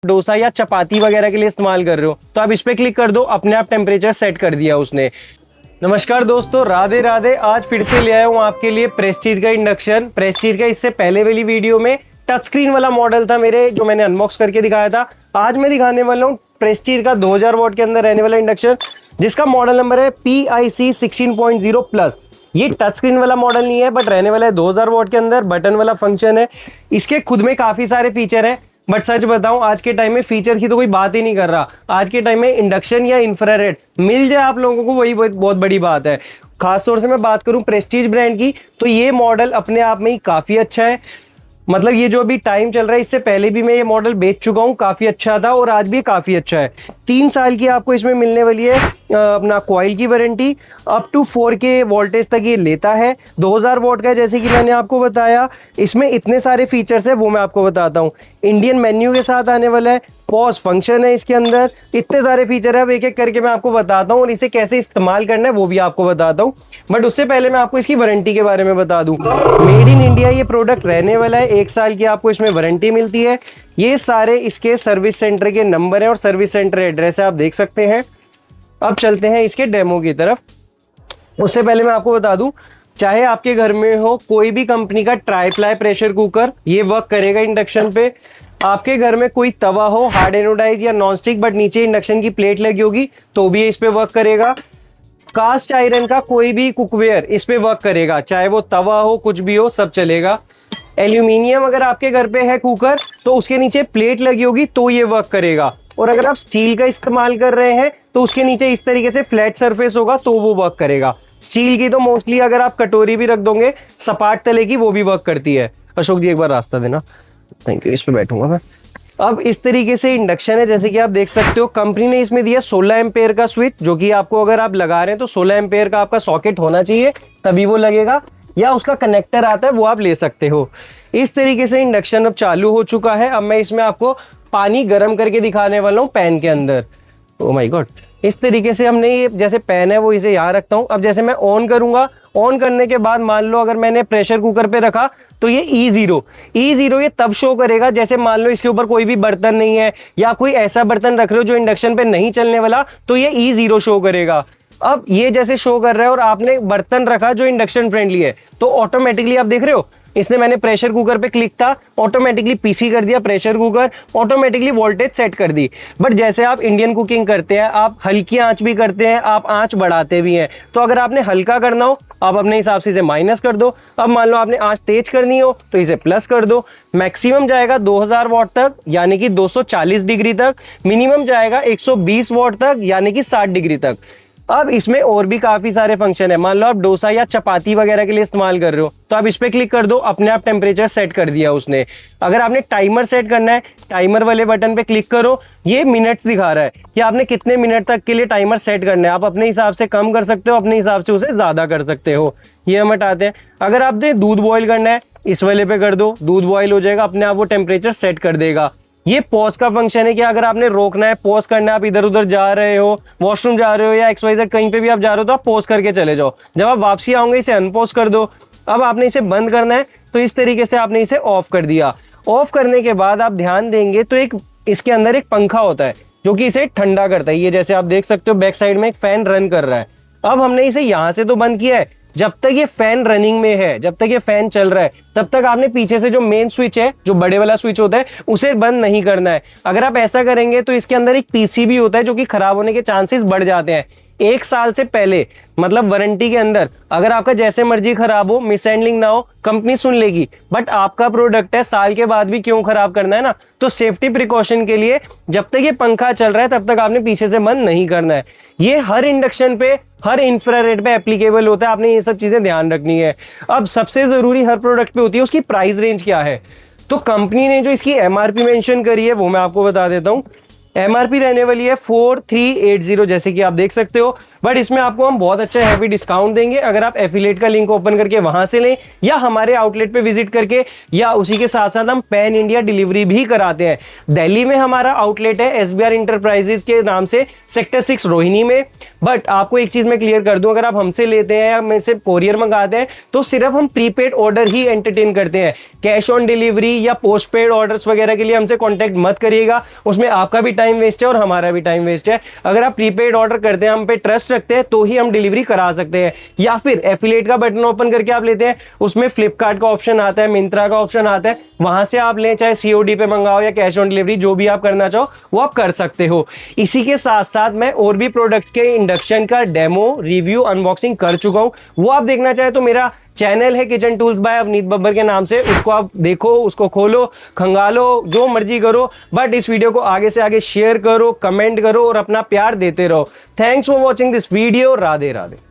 डोसा या चपाती वगैरह के लिए इस्तेमाल कर रहे हो तो आप इस पे क्लिक कर दो, अपने आप टेम्परेचर सेट कर दिया उसने। नमस्कार दोस्तों, राधे राधे। आज फिर से ले आया हूँ आपके लिए प्रेस्टीज का इंडक्शन। प्रेस्टीज का इससे पहले वाली वीडियो में टच स्क्रीन वाला मॉडल था मेरे, जो मैंने अनबॉक्स करके दिखाया था। आज मैं दिखाने वाला हूँ प्रेस्टीज का 2000 वॉट के अंदर रहने वाला इंडक्शन, जिसका मॉडल नंबर है PIC 16.0 प्लस। ये टच स्क्रीन वाला मॉडल नहीं है, बट रहने वाला है 2000 वॉट के अंदर। बटन वाला फंक्शन है, इसके खुद में काफी सारे फीचर है। बट सच बताऊं, आज के टाइम में फीचर की तो कोई बात ही नहीं कर रहा। आज के टाइम में इंडक्शन या इंफ्रारेड मिल जाए आप लोगों को, वही बहुत बड़ी बात है। खास तौर से मैं बात करूं प्रेस्टीज ब्रांड की, तो ये मॉडल अपने आप में ही काफी अच्छा है। मतलब ये जो अभी टाइम चल रहा है, इससे पहले भी मैं ये मॉडल बेच चुका हूँ, काफी अच्छा था और आज भी काफी अच्छा है। 3 साल की आपको इसमें मिलने वाली है अपना कॉइल की warranty. Up to 4K voltage तक ये लेता है। 2000 वॉट का है, जैसे कि मैंने आपको बताया। इसमें इतने सारे फीचर्स है, वो मैं आपको बताता हूँ। इंडियन मेन्यू के साथ आने वाला है, पॉज फंक्शन है इसके अंदर, इतने सारे फीचर है। अब एक एक करके मैं आपको बताता हूँ और इसे कैसे इस्तेमाल करना है वो भी आपको बताता हूँ। बट उससे पहले मैं आपको इसकी वारंटी के बारे में बता दूं। मेड इन इंडिया ये प्रोडक्ट रहने वाला है। 1 साल की आपको इसमें वारंटी मिलती है। ये सारे इसके सर्विस सेंटर के नंबर है और सर्विस सेंटर एड्रेस है, आप देख सकते हैं। अब चलते हैं इसके डेमो की तरफ। उससे पहले मैं आपको बता दूं, चाहे आपके घर में हो कोई भी कंपनी का ट्राईप्लाई प्रेशर कुकर, ये वर्क करेगा इंडक्शन पे। आपके घर में कोई तवा हो हार्ड एनोडाइज या नॉन स्टिक, बट नीचे इंडक्शन की प्लेट लगी होगी, तो भी इस पे वर्क करेगा। कास्ट आयरन का कोई भी कुकवेयर इस पे वर्क करेगा, चाहे वो तवा हो कुछ भी हो, सब चलेगा। एल्यूमिनियम अगर आपके घर पे है कुकर, तो उसके नीचे प्लेट लगी होगी तो ये वर्क करेगा। और अगर आप स्टील का इस्तेमाल कर रहे हैं तो उसके नीचे इस तरीके से फ्लैट सरफेस होगा तो वो वर्क करेगा। स्टील की तो मोस्टली अगर आप कटोरी भी रख दोगे सपाट तले की, वो भी वर्क करती है। अशोक जी एक बार रास्ता देना, थैंक यू। इस पे बैठूंगा मैं। अब इस तरीके से इंडक्शन है, जैसे कि आप देख सकते हो। कंपनी ने इसमें दिया 16 एम्पेयर का स्विच, जो कि आपको अगर आप लगा रहे हैं तो 16 एम्पेयर का आपका सॉकेट होना चाहिए, तभी वो लगेगा। या उसका कनेक्टर आता है, वो आप ले सकते हो। इस तरीके से इंडक्शन अब चालू हो चुका है। अब मैं इसमें आपको पानी गर्म करके दिखाने वाला हूँ पैन के अंदर। ओ माय गॉड, इस तरीके से हमने ये जैसे पैन है वो इसे यहाँ रखता हूँ। अब जैसे मैं ऑन करूंगा, ऑन करने के बाद मान लो अगर मैंने प्रेशर कुकर पे रखा तो ये E0 ये तब शो करेगा जैसे मान लो इसके ऊपर कोई भी बर्तन नहीं है, या कोई ऐसा बर्तन रख रहे हो जो इंडक्शन पे नहीं चलने वाला, तो ये E0 शो करेगा। अब ये जैसे शो कर रहा है और आपने बर्तन रखा जो इंडक्शन फ्रेंडली है, तो ऑटोमेटिकली आप देख रहे हो इसने, मैंने प्रेशर कुकर पे क्लिक था, ऑटोमेटिकली पीसी कर दिया pressure cooker, automatically voltage set कर दी। बट जैसे आप इंडियन कुकिंग करते हैं, आप हल्की आंच भी करते हैं, आप आंच बढ़ाते भी हैं। तो अगर आपने हल्का करना हो, आप अपने हिसाब से इसे माइनस कर दो। अब मान लो आपने आंच तेज करनी हो तो इसे प्लस कर दो। मैक्सिमम जाएगा 2000 वॉट तक, यानी कि 240 डिग्री तक। मिनिमम जाएगा 120 वॉट तक, यानी कि 60 डिग्री तक। अब इसमें और भी काफी सारे फंक्शन है। मान लो आप डोसा या चपाती वगैरह के लिए इस्तेमाल कर रहे हो, तो आप इस पे क्लिक कर दो, अपने आप टेम्परेचर सेट कर दिया उसने। अगर आपने टाइमर सेट करना है, टाइमर वाले बटन पे क्लिक करो, ये मिनट्स दिखा रहा है कि आपने कितने मिनट तक के लिए टाइमर सेट करना है। आप अपने हिसाब से कम कर सकते हो, अपने हिसाब से उसे ज्यादा कर सकते हो। ये हम हटाते हैं। अगर आपने दूध बॉईल करना है, इस वाले पे कर दो, दूध बॉईल हो जाएगा, अपने आप वो टेम्परेचर सेट कर देगा। ये पॉज का फंक्शन है कि अगर आपने रोकना है, पॉज करना है, आप इधर उधर जा रहे हो, वॉशरूम जा रहे हो या XYZ कहीं पे भी आप जा रहे हो, तो आप पॉज करके चले जाओ। जब आप वापसी आओगे इसे अनपॉज कर दो। अब आपने इसे बंद करना है तो इस तरीके से आपने इसे ऑफ कर दिया। ऑफ करने के बाद आप ध्यान देंगे तो एक इसके अंदर एक पंखा होता है जो कि इसे ठंडा करता है। ये जैसे आप देख सकते हो बैक साइड में एक फैन रन कर रहा है। अब हमने इसे यहां से तो बंद किया है, जब तक ये फैन रनिंग में है, जब तक ये फैन चल रहा है, तब तक आपने पीछे से जो मेन स्विच है, जो बड़े वाला स्विच होता है, उसे बंद नहीं करना है। अगर आप ऐसा करेंगे तो इसके अंदर एक पीसीबी होता है जो कि खराब होने के चांसेस बढ़ जाते हैं। 1 साल से पहले, मतलब वारंटी के अंदर, अगर आपका जैसे मर्जी खराब हो, मिसहैंडलिंग ना हो, कंपनी सुन लेगी। बट आपका प्रोडक्ट है, साल के बाद भी क्यों खराब करना है ना। तो सेफ्टी प्रिकॉशन के लिए जब तक ये पंखा चल रहा है तब तक आपने पीछे से बंद नहीं करना है। ये हर इंडक्शन पे, हर इंफ्रारेड पे एप्लीकेबल होता है। आपने ये सब चीजें ध्यान रखनी है। अब सबसे जरूरी हर प्रोडक्ट पे होती है उसकी प्राइस रेंज क्या है। तो कंपनी ने जो इसकी MRP मेंशन करी है वो मैं आपको बता देता हूं। MRP रहने वाली है 4380, जैसे कि आप देख सकते हो। बट इसमें आपको हम बहुत अच्छा हैवी डिस्काउंट देंगे अगर आप एफिलिएट का लिंक ओपन करके वहां से लें या हमारे आउटलेट पे विजिट करके, या उसी के साथ साथ हम पैन इंडिया डिलीवरी भी कराते हैं। दिल्ली में हमारा आउटलेट है SBR इंटरप्राइजेज के नाम से, सेक्टर 6 रोहिणी में। बट आपको एक चीज मैं क्लियर कर दूं, अगर आप हमसे लेते हैं या मेरे से कोरियर मंगाते हैं तो सिर्फ हम प्रीपेड ऑर्डर ही एंटरटेन करते हैं। कैश ऑन डिलीवरी या पोस्टपेड ऑर्डर्स वगैरह के लिए हमसे कांटेक्ट मत करिएगा, उसमें आपका भी टाइम वेस्ट है और हमारा भी टाइम वेस्ट है। अगर आप प्रीपेड ऑर्डर करते हैं, हम पे ट्रस्ट रखते हैं, तो ही हम डिलीवरी करा सकते हैं। या फिर एफिलिएट का बटन ओपन करके आप लेते हैं, उसमें फ्लिपकार्ट का ऑप्शन आता है, मिंत्रा का ऑप्शन आता है, वहां से आप लें, चाहे COD पे मंगाओ या कैश ऑन डिलीवरी, जो भी आप करना चाहो वो आप कर सकते हो। इसी के साथ साथ मैं और भी प्रोडक्ट्स के इंडक्शन का डेमो, रिव्यू, अनबॉक्सिंग कर चुका हूं। वो आप देखना चाहे तो मेरा चैनल है kitchen tools by Avneet Babbar के नाम से, उसको आप देखो, उसको खोलो, खंगालो, जो मर्जी करो। बट इस वीडियो को आगे से आगे शेयर करो, कमेंट करो और अपना प्यार देते रहो। Thanks for watching this video. Radhe Radhe.